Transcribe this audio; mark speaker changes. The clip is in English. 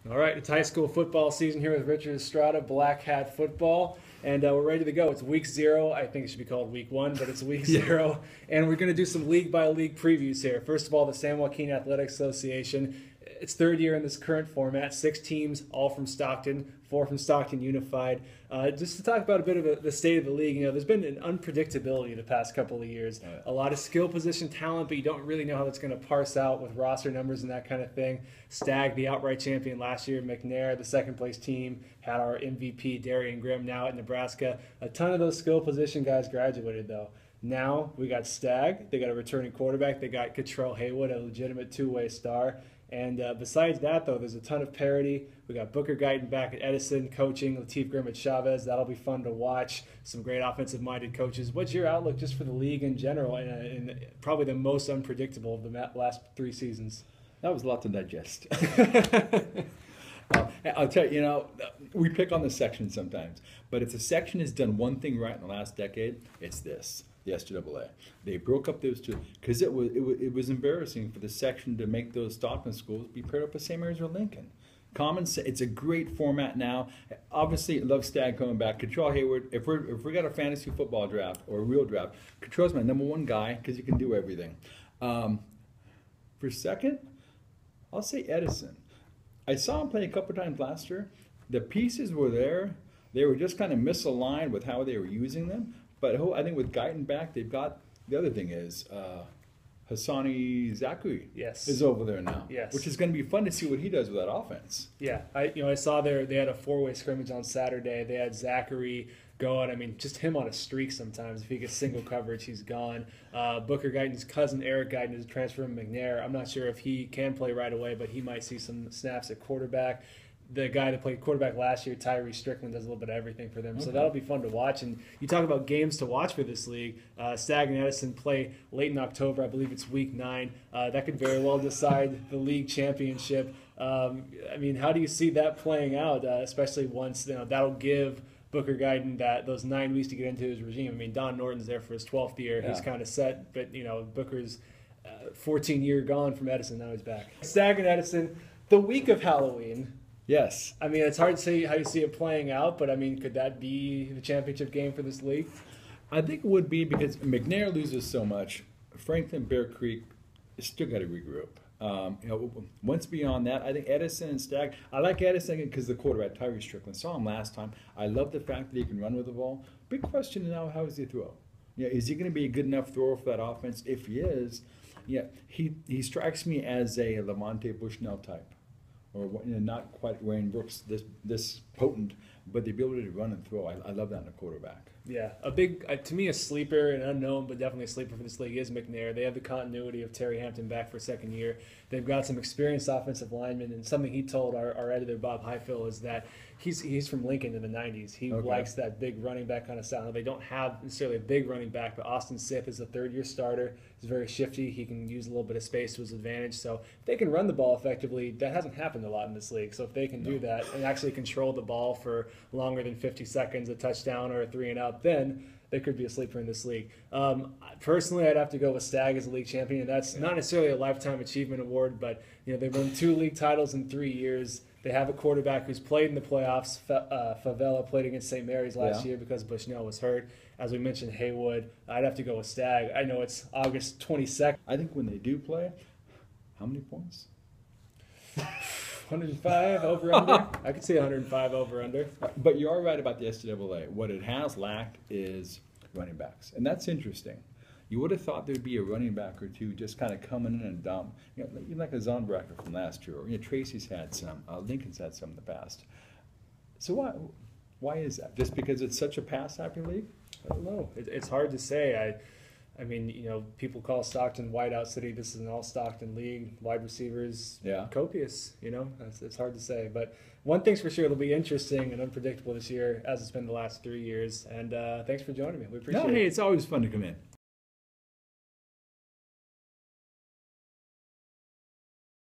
Speaker 1: All right, it's high school football season here with Richard Estrada, Black Hat Football, and we're ready to go. It's week 0. I think it should be called week 1, but it's week 0, and we're going to do some league-by-league previews here. First of all, the San Joaquin Athletic Association. It's third year in this current format. 6 teams, all from Stockton, 4 from Stockton Unified. Just to talk about a bit of the state of the league, there's been an unpredictability the past couple of years. A lot of skill position talent, but you don't really know how that's going to parse out with roster numbers and that kind of thing. Stag, the outright champion last year. McNair, the second-place team, had our MVP, Darian Grimm, now at Nebraska. A ton of those skill position guys graduated, though. Now we got Stag. They got a returning quarterback. They got Cottrell Haywood, a legitimate two-way star. And besides that, though, there's a ton of parity. We got Booker Guyton back at Edison coaching, Latif Grimm at Chavez. That'll be fun to watch. Some great offensive-minded coaches. What's your outlook just for the league in general and probably the most unpredictable of the last 3 seasons?
Speaker 2: That was a lot to digest. I'll tell you, we pick on the section sometimes, but if the section has done one thing right in the last decade, it's this. The SJAA. They broke up those two because it was embarrassing for the section to make those Stockton schools be paired up with St. Mary's or Lincoln. It's a great format now. Obviously, I love Stag coming back. Cottrell Hayward. If we got a fantasy football draft or a real draft, Cottrell's my #1 guy because he can do everything. For second, I'll say Edison. I saw him play a couple times last year. The pieces were there. They were just kind of misaligned with how they were using them. But I think with Guyton back, they've got the other thing is Hassani Zachary is over there now, which is going to be fun to see what he does with that offense.
Speaker 1: Yeah, I saw they had a 4-way scrimmage on Saturday. They had Zachary going. I mean, just him on a streak sometimes. If he gets single coverage, he's gone. Booker Guyton's cousin, Eric Guyton, is transferring from McNair. I'm not sure if he can play right away, but he might see some snaps at quarterback. The guy that played quarterback last year, Tyree Strickland, does a little bit of everything for them. Okay. So that'll be fun to watch. And you talk about games to watch for this league. Stag and Edison play late in October. I believe it's week 9. That could very well decide the league championship. I mean, how do you see that playing out, especially once that'll give Booker Guyton those 9 weeks to get into his regime? I mean, Don Norton's there for his 12th year. Yeah. He's kind of set, but, Booker's 14-year gone from Edison. Now he's back. Stag and Edison, the week of Halloween.
Speaker 2: Yes.
Speaker 1: I mean, it's hard to say how you see it playing out, but, I mean, could that be the championship game for this league?
Speaker 2: I think it would be because McNair loses so much. Franklin, Bear Creek still got to regroup. Once beyond that, I think Edison and Stag. I like Edison because the quarterback, Tyree Strickland. Saw him last time. I love the fact that he can run with the ball. Big question now, how does he throw? Is he going to be a good enough thrower for that offense? If he is, he strikes me as a Lamonte Bushnell type. Or not quite Wayne Brooks, this potent, but the ability to run and throw. I love that in a quarterback.
Speaker 1: Yeah, a big, to me, a sleeper, an unknown, but definitely a sleeper for this league is McNair. They have the continuity of Terry Hampton back for a second year. They've got some experienced offensive linemen, and something he told our editor, Bob Highfill, is that he's from Lincoln in the 90s. He likes that big running back kind of style. They don't have necessarily a big running back, but Austin Sith is a third-year starter. He's very shifty. He can use a little bit of space to his advantage. So if they can run the ball effectively, that hasn't happened a lot in this league. So if they can do that and actually control the ball for longer than 50 seconds, a touchdown or a 3-and-out, then they could be a sleeper in this league. Personally, I'd have to go with Stag as a league champion. That's not necessarily a lifetime achievement award, but they've won 2 league titles in 3 years. They have a quarterback who's played in the playoffs. Favela played against St. Mary's last year because Bushnell was hurt. As we mentioned, Haywood. I'd have to go with Stag. I know it's August 22nd.
Speaker 2: I think when they do play, how many points?
Speaker 1: 105 over under. I could see 105 over under.
Speaker 2: But you are right about the SJAA. What it has lacked is running backs, and that's interesting. You would have thought there'd be a running back or two just kind of coming in and dump. Even like a Zonbracker from last year. Tracy's had some. Lincoln's had some in the past. So why is that? Just because it's such a pass-happy league?
Speaker 1: I don't know. It's hard to say. I mean, people call Stockton Whiteout City. This is an all Stockton league. Wide receivers, copious. It's hard to say. But one thing's for sure, it'll be interesting and unpredictable this year, as it's been the last 3 years. And thanks for joining me. We appreciate it.
Speaker 2: Hey, it's always fun to come in.